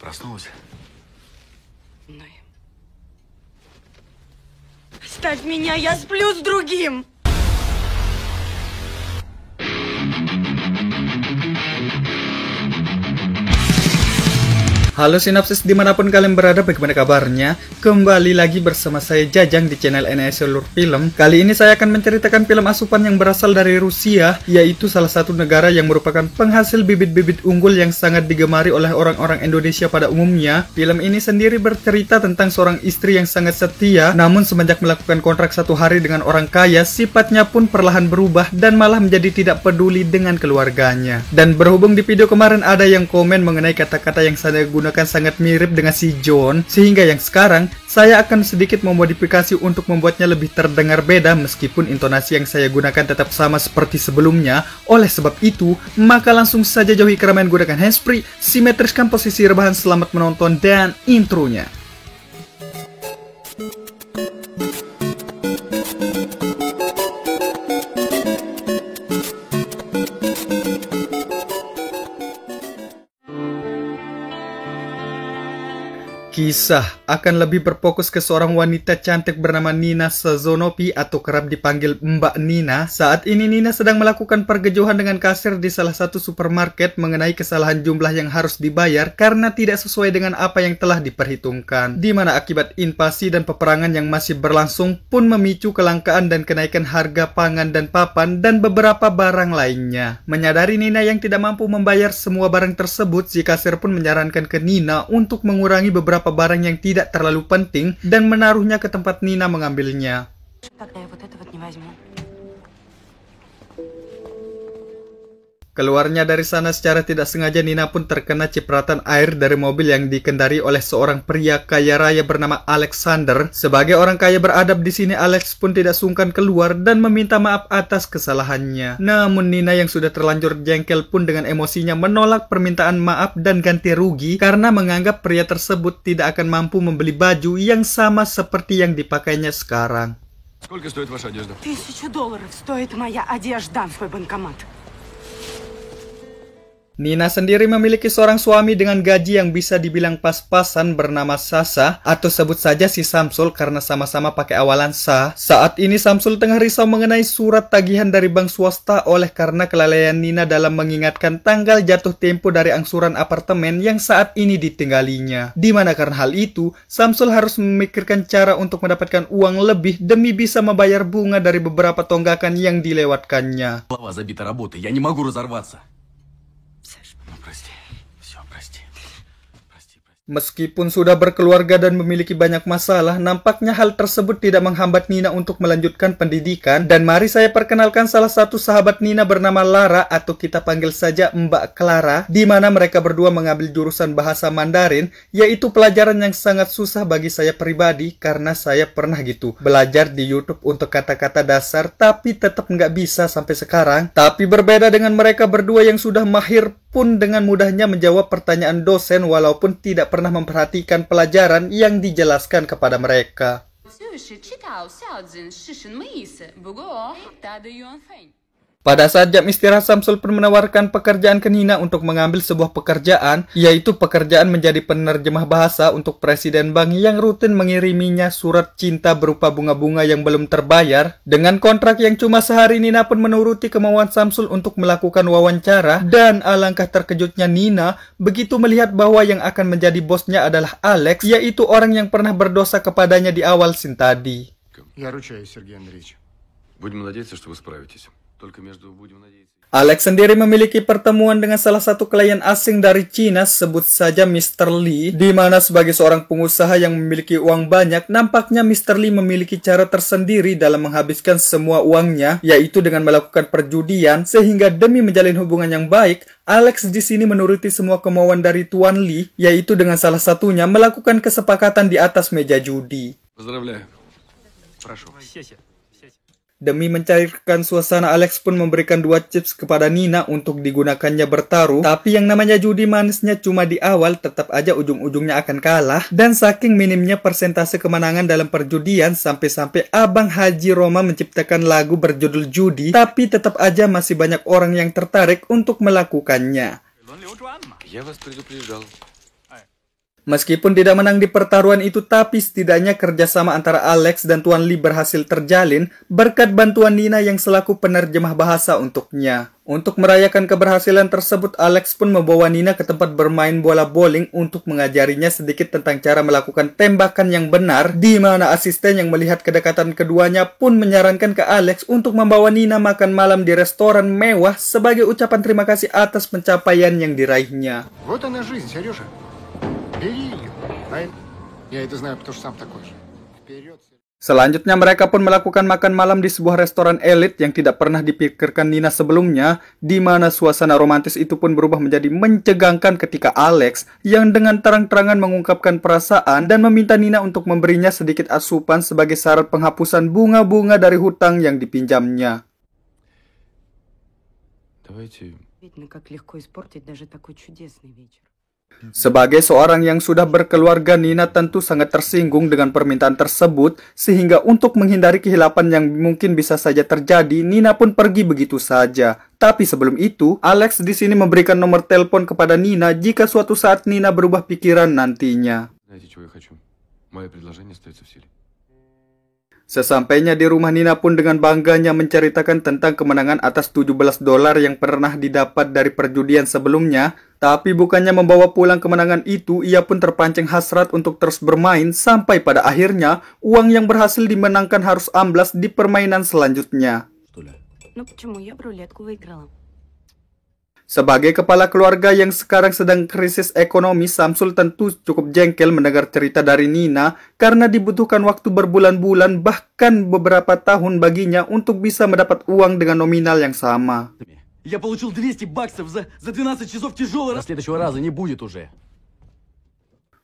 Проснулась? Оставь меня, я сплю с другим! Halo Sinopsis dimanapun kalian berada, bagaimana kabarnya? Kembali lagi bersama saya Jajang di channel NS Seluruh Film. Kali ini saya akan menceritakan film asupan yang berasal dari Rusia, yaitu salah satu negara yang merupakan penghasil bibit-bibit unggul yang sangat digemari oleh orang-orang Indonesia pada umumnya. Film ini sendiri bercerita tentang seorang istri yang sangat setia, namun semenjak melakukan kontrak 1 hari dengan orang kaya, sifatnya pun perlahan berubah dan malah menjadi tidak peduli dengan keluarganya. Dan berhubung di video kemarin ada yang komen mengenai kata-kata yang saya gunakan sangat mirip dengan si John, sehingga yang sekarang saya akan sedikit memodifikasi untuk membuatnya lebih terdengar beda meskipun intonasi yang saya gunakan tetap sama seperti sebelumnya. Oleh sebab itu, maka langsung saja jauhi keramaian gunakan handsfree, simetriskan posisi rebahan, selamat menonton dan intronya. Kisah akan lebih berfokus ke seorang wanita cantik bernama Nina Sazonopy atau kerap dipanggil Mbak Nina. Saat ini Nina sedang melakukan pergejohan dengan kasir di salah satu supermarket mengenai kesalahan jumlah yang harus dibayar karena tidak sesuai dengan apa yang telah diperhitungkan. Di mana akibat invasi dan peperangan yang masih berlangsung pun memicu kelangkaan dan kenaikan harga pangan dan papan dan beberapa barang lainnya. Menyadari Nina yang tidak mampu membayar semua barang tersebut, si kasir pun menyarankan ke Nina untuk mengurangi beberapa barang yang tidak terlalu penting dan menaruhnya ke tempat Nina mengambilnya. Keluarnya dari sana secara tidak sengaja, Nina pun terkena cipratan air dari mobil yang dikendari oleh seorang pria kaya raya bernama Alexander. Sebagai orang kaya beradab di sini, Alex pun tidak sungkan keluar dan meminta maaf atas kesalahannya. Namun Nina yang sudah terlanjur jengkel pun dengan emosinya menolak permintaan maaf dan ganti rugi karena menganggap pria tersebut tidak akan mampu membeli baju yang sama seperti yang dipakainya sekarang. Сколько стоит ваша одежда? $1000 стоит моя одежда, свой банкомат. Nina sendiri memiliki seorang suami dengan gaji yang bisa dibilang pas-pasan bernama Sasa, atau sebut saja si Samsul karena sama-sama pakai awalan Sa. Saat ini Samsul tengah risau mengenai surat tagihan dari bank swasta oleh karena kelalaian Nina dalam mengingatkan tanggal jatuh tempo dari angsuran apartemen yang saat ini ditinggalinya. Dimana karena hal itu, Samsul harus memikirkan cara untuk mendapatkan uang lebih demi bisa membayar bunga dari beberapa tonggakan yang dilewatkannya. Голова забита работой, я не могу разорваться. Meskipun sudah berkeluarga dan memiliki banyak masalah, nampaknya hal tersebut tidak menghambat Nina untuk melanjutkan pendidikan. Dan mari saya perkenalkan salah satu sahabat Nina bernama Lara, atau kita panggil saja Mbak Clara, di mana mereka berdua mengambil jurusan bahasa Mandarin, yaitu pelajaran yang sangat susah bagi saya pribadi, karena saya pernah gitu belajar di YouTube untuk kata-kata dasar, tapi tetap nggak bisa sampai sekarang. Tapi berbeda dengan mereka berdua yang sudah mahir pun dengan mudahnya menjawab pertanyaan dosen walaupun tidak pernah memperhatikan pelajaran yang dijelaskan kepada mereka. Pada saat jam istirahat, Samsul pun menawarkan pekerjaan ke Nina untuk mengambil sebuah pekerjaan, yaitu pekerjaan menjadi penerjemah bahasa untuk presiden bank yang rutin mengiriminya surat cinta berupa bunga-bunga yang belum terbayar. Dengan kontrak yang cuma sehari, Nina pun menuruti kemauan Samsul untuk melakukan wawancara, dan alangkah terkejutnya Nina begitu melihat bahwa yang akan menjadi bosnya adalah Alex, yaitu orang yang pernah berdosa kepadanya di awal scene tadi. Я ручаюсь, Сергей Андреевич. Будем надеяться, что вы справитесь. Alex sendiri memiliki pertemuan dengan salah satu klien asing dari Cina, sebut saja Mr. Lee, di mana sebagai seorang pengusaha yang memiliki uang banyak, nampaknya Mr. Lee memiliki cara tersendiri dalam menghabiskan semua uangnya, yaitu dengan melakukan perjudian, sehingga demi menjalin hubungan yang baik, Alex di sini menuruti semua kemauan dari Tuan Lee, yaitu dengan salah satunya melakukan kesepakatan di atas meja judi. Поздравляю. Прошу. Demi mencairkan suasana, Alex pun memberikan 2 chips kepada Nina untuk digunakannya bertaruh. Tapi yang namanya judi manisnya cuma di awal, tetap aja ujung-ujungnya akan kalah. Dan saking minimnya persentase kemenangan dalam perjudian, sampai-sampai Abang Haji Roma menciptakan lagu berjudul Judi, tapi tetap aja masih banyak orang yang tertarik untuk melakukannya. Meskipun tidak menang di pertaruhan itu, tapi setidaknya kerjasama antara Alex dan Tuan Lee berhasil terjalin berkat bantuan Nina yang selaku penerjemah bahasa untuknya. Untuk merayakan keberhasilan tersebut, Alex pun membawa Nina ke tempat bermain bola bowling untuk mengajarinya sedikit tentang cara melakukan tembakan yang benar, di mana asisten yang melihat kedekatan keduanya pun menyarankan ke Alex untuk membawa Nina makan malam di restoran mewah sebagai ucapan terima kasih atas pencapaian yang diraihnya. Вот она жизнь, Сережа. Бери ее. Я это знаю, потому что сам такой же. Вперед. Selanjutnya mereka pun melakukan makan malam di sebuah restoran elit yang tidak pernah dipikirkan Nina sebelumnya, di mana suasana romantis itu pun berubah menjadi mencegangkan ketika Alex yang dengan terang-terangan mengungkapkan perasaan dan meminta Nina untuk memberinya sedikit asupan sebagai syarat penghapusan bunga-bunga dari hutang yang dipinjamnya. Видно, как легко испортить даже такой чудесный вечер. Sebagai seorang yang sudah berkeluarga, Nina tentu sangat tersinggung dengan permintaan tersebut, sehingga untuk menghindari kehilapan yang mungkin bisa saja terjadi, Nina pun pergi begitu saja. Tapi sebelum itu, Alex di sini memberikan nomor telepon kepada Nina jika suatu saat Nina berubah pikiran nantinya. Sesampainya di rumah, Nina pun dengan bangganya menceritakan tentang kemenangan atas $17 yang pernah didapat dari perjudian sebelumnya. Tapi bukannya membawa pulang kemenangan itu, ia pun terpancing hasrat untuk terus bermain sampai pada akhirnya uang yang berhasil dimenangkan harus amblas di permainan selanjutnya. Ну почему? Я в рулетку выиграла. Sebagai kepala keluarga yang sekarang sedang krisis ekonomi, Samsul tentu cukup jengkel mendengar cerita dari Nina karena dibutuhkan waktu berbulan-bulan bahkan beberapa tahun baginya untuk bisa mendapat uang dengan nominal yang sama. Я получил $200 за 12 часов тяжелой. Следующего раза не будет уже.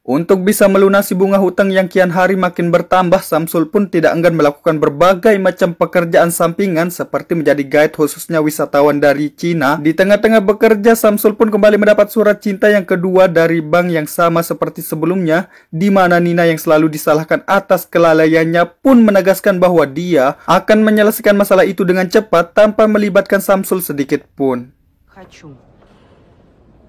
Untuk bisa melunasi bunga hutang yang kian hari makin bertambah, Samsul pun tidak enggan melakukan berbagai macam pekerjaan sampingan seperti menjadi guide khususnya wisatawan dari Cina. Di tengah-tengah bekerja, Samsul pun kembali mendapat surat cinta yang kedua dari bank yang sama seperti sebelumnya, di mana Nina yang selalu disalahkan atas kelalaiannya pun menegaskan bahwa dia akan menyelesaikan masalah itu dengan cepat tanpa melibatkan Samsul sedikit pun. Хочу.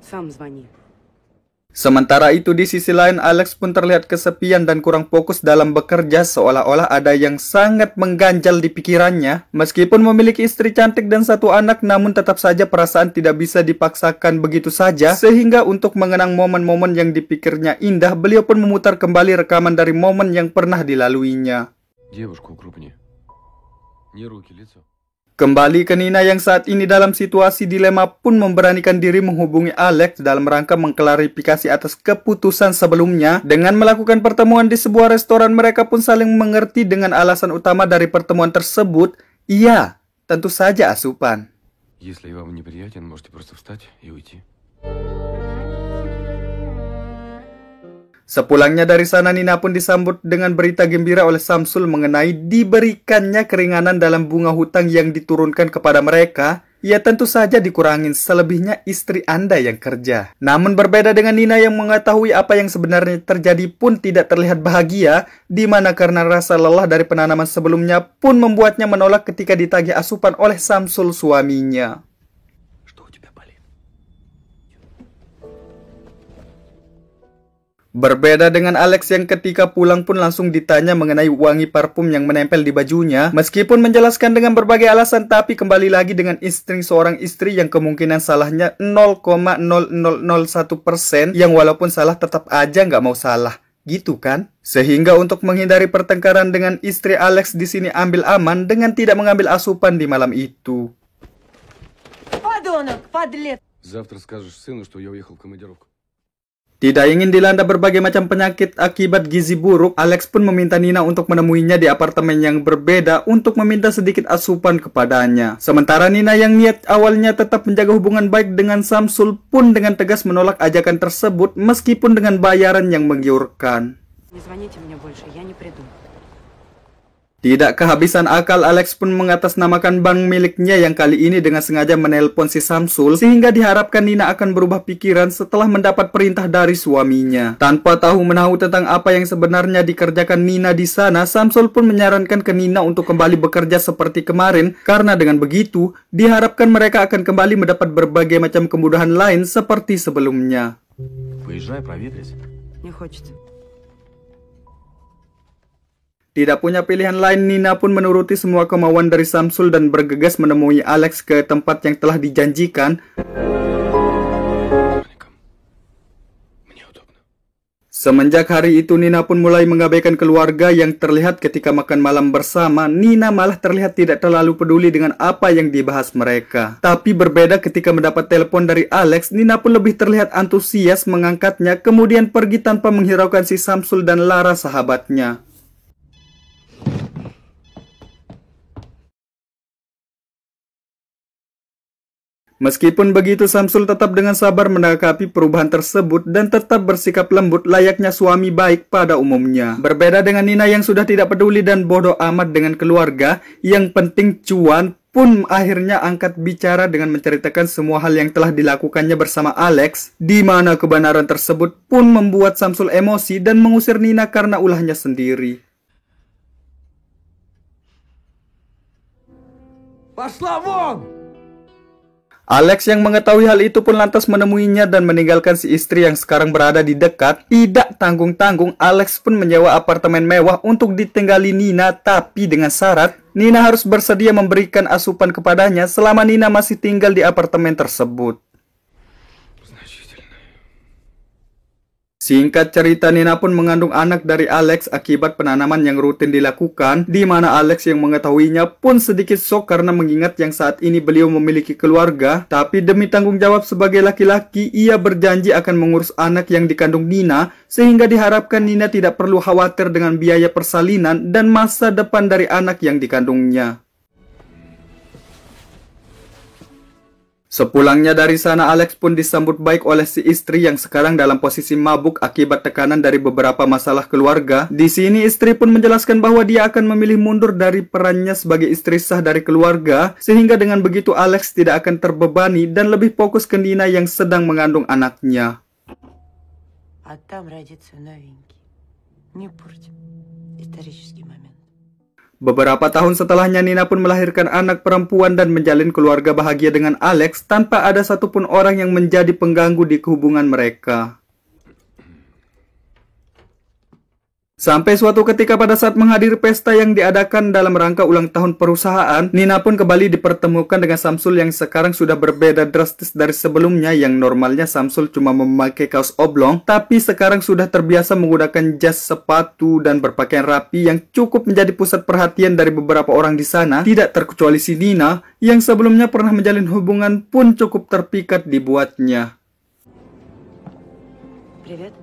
Сам звони. Sementara itu di sisi lain, Alex pun terlihat kesepian dan kurang fokus dalam bekerja, seolah-olah ada yang sangat mengganjal di pikirannya. Meskipun memiliki istri cantik dan satu anak, namun tetap saja perasaan tidak bisa dipaksakan begitu saja, sehingga untuk mengenang momen-momen yang dipikirnya indah, beliau pun memutar kembali rekaman dari momen yang pernah dilaluinya. Kembali ke Nina yang saat ini dalam situasi dilema pun memberanikan diri menghubungi Alex dalam rangka mengklarifikasi atas keputusan sebelumnya. Dengan melakukan pertemuan di sebuah restoran, mereka pun saling mengerti dengan alasan utama dari pertemuan tersebut. Iya, tentu saja asupan. Sepulangnya dari sana, Nina pun disambut dengan berita gembira oleh Samsul mengenai diberikannya keringanan dalam bunga hutang yang diturunkan kepada mereka. Ya tentu saja dikurangin, selebihnya istri Anda yang kerja. Namun berbeda dengan Nina yang mengetahui apa yang sebenarnya terjadi pun tidak terlihat bahagia, di mana karena rasa lelah dari penanaman sebelumnya pun membuatnya menolak ketika ditagih asupan oleh Samsul suaminya. Berbeda dengan Alex yang ketika pulang pun langsung ditanya mengenai wangi parfum yang menempel di bajunya. Meskipun menjelaskan dengan berbagai alasan, tapi kembali lagi dengan insting seorang istri yang kemungkinan salahnya 0,0001%, yang walaupun salah tetap aja nggak mau salah. Gitu kan? Sehingga untuk menghindari pertengkaran dengan istri, Alex di sini ambil aman dengan tidak mengambil asupan di malam itu. Подонок, подлец! Завтра скажешь сыну, что я уехал в командировку. Tidak ingin dilanda berbagai macam penyakit akibat gizi buruk, Alex pun meminta Nina untuk menemuinya di apartemen yang berbeda untuk meminta sedikit asupan kepadanya. Sementara Nina yang niat awalnya tetap menjaga hubungan baik dengan Samsul pun dengan tegas menolak ajakan tersebut meskipun dengan bayaran yang menggiurkan. Не звоните мне больше, я не приду. Tidak kehabisan akal, Alex pun mengatasnamakan bank miliknya yang kali ini dengan sengaja menelpon si Samsul, sehingga diharapkan Nina akan berubah pikiran setelah mendapat perintah dari suaminya. Tanpa tahu menahu tentang apa yang sebenarnya dikerjakan Nina di sana, Samsul pun menyarankan ke Nina untuk kembali bekerja seperti kemarin, karena dengan begitu diharapkan mereka akan kembali mendapat berbagai macam kemudahan lain seperti sebelumnya. Поезжай, проветрись. Не хочется. Tidak punya pilihan lain, Nina pun menuruti semua kemauan dari Samsul dan bergegas menemui Alex ke tempat yang telah dijanjikan. Semenjak hari itu, Nina pun mulai mengabaikan keluarga yang terlihat ketika makan malam bersama. Nina malah terlihat tidak terlalu peduli dengan apa yang dibahas mereka. Tapi berbeda ketika mendapat telepon dari Alex, Nina pun lebih terlihat antusias mengangkatnya, kemudian pergi tanpa menghiraukan si Samsul dan Lara sahabatnya. Meskipun begitu, Samsul tetap dengan sabar menanggapi perubahan tersebut dan tetap bersikap lembut layaknya suami baik pada umumnya. Berbeda dengan Nina yang sudah tidak peduli dan bodoh amat dengan keluarga, yang penting cuan, pun akhirnya angkat bicara dengan menceritakan semua hal yang telah dilakukannya bersama Alex, di mana kebenaran tersebut pun membuat Samsul emosi dan mengusir Nina karena ulahnya sendiri. Пошла вон! Alex yang mengetahui hal itu pun lantas menemuinya dan meninggalkan si istri yang sekarang berada di dekat. Tidak tanggung-tanggung, Alex pun menyewa apartemen mewah untuk ditinggali Nina, tapi dengan syarat Nina harus bersedia memberikan asupan kepadanya selama Nina masih tinggal di apartemen tersebut. Singkat cerita, Nina pun mengandung anak dari Alex akibat penanaman yang rutin dilakukan, di mana Alex yang mengetahuinya pun sedikit shock karena mengingat yang saat ini beliau memiliki keluarga, tapi demi tanggung jawab sebagai laki-laki, ia berjanji akan mengurus anak yang dikandung Nina, sehingga diharapkan Nina tidak perlu khawatir dengan biaya persalinan dan masa depan dari anak yang dikandungnya. Sepulangnya dari sana, Alex pun disambut baik oleh si istri yang sekarang dalam posisi mabuk akibat tekanan dari beberapa masalah keluarga. Di sini istri pun menjelaskan bahwa dia akan memilih mundur dari perannya sebagai istri sah dari keluarga, sehingga dengan begitu Alex tidak akan terbebani dan lebih fokus ke Nina yang sedang mengandung anaknya. А там родится новенький. Не портим. Исторический момент. Beberapa tahun setelahnya, Nina pun melahirkan anak perempuan dan menjalin keluarga bahagia dengan Alex tanpa ada satupun orang yang menjadi pengganggu di hubungan mereka. Sampai suatu ketika pada saat menghadiri pesta yang diadakan dalam rangka ulang tahun perusahaan, Nina pun kembali dipertemukan dengan Samsul yang sekarang sudah berbeda drastis dari sebelumnya, yang normalnya Samsul cuma memakai kaos oblong, tapi sekarang sudah terbiasa menggunakan jas, sepatu, dan berpakaian rapi yang cukup menjadi pusat perhatian dari beberapa orang di sana, tidak terkecuali si Nina, yang sebelumnya pernah menjalin hubungan pun cukup terpikat dibuatnya. Привет.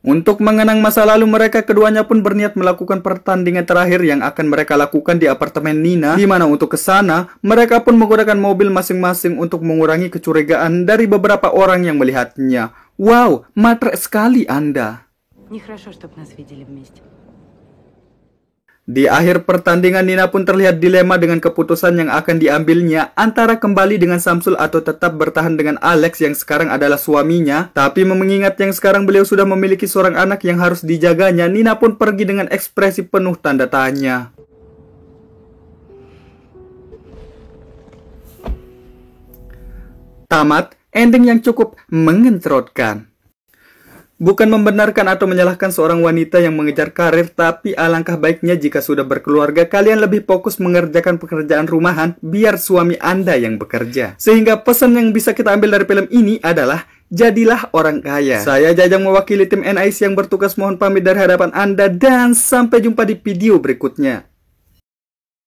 Untuk mengenang masa lalu mereka, keduanya pun berniat melakukan pertandingan terakhir yang akan mereka lakukan di apartemen Nina, di mana untuk ke sana, mereka pun menggunakan mobil masing-masing untuk mengurangi kecurigaan dari beberapa orang yang melihatnya. Wow, matre sekali Anda. Нехорошо, чтоб нас видели вместе. Di akhir pertandingan, Nina pun terlihat dilema dengan keputusan yang akan diambilnya antara kembali dengan Samsul atau tetap bertahan dengan Alex yang sekarang adalah suaminya. Tapi mengingat yang sekarang beliau sudah memiliki seorang anak yang harus dijaganya, Nina pun pergi dengan ekspresi penuh tanda tanya. Tamat, ending yang cukup mengencerotkan. Bukan membenarkan atau menyalahkan seorang wanita yang mengejar karir, tapi alangkah baiknya jika sudah berkeluarga, kalian lebih fokus mengerjakan pekerjaan rumahan, biar suami Anda yang bekerja. Sehingga pesan yang bisa kita ambil dari film ini adalah, jadilah orang kaya. Saya Jajang mewakili tim NIC yang bertugas mohon pamit dari hadapan Anda, dan sampai jumpa di video berikutnya.